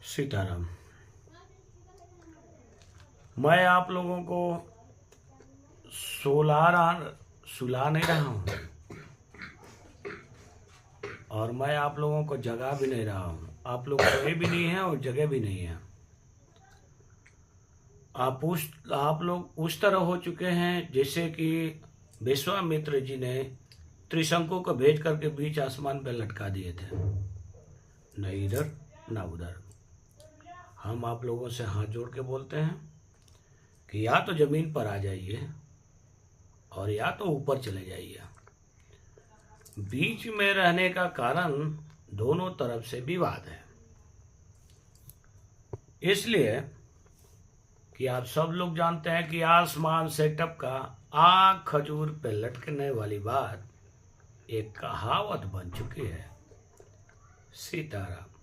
सीताराम। मैं आप लोगों को सुला नहीं रहा हूँ और मैं आप लोगों को जगा भी नहीं रहा हूँ। आप लोग सोए भी नहीं हैं और जगह भी नहीं हैं। आप लोग उस तरह हो चुके हैं जैसे कि विश्वामित्र जी ने त्रिशंकु को भेज करके बीच आसमान पर लटका दिए थे, न इधर न उधर। हम आप लोगों से हाथ जोड़ के बोलते हैं कि या तो जमीन पर आ जाइए और या तो ऊपर चले जाइए। बीच में रहने का कारण दोनों तरफ से विवाद है, इसलिए कि आप सब लोग जानते हैं कि आसमान से टपका आग खजूर पे लटकने वाली बात एक कहावत बन चुकी है। सीताराम।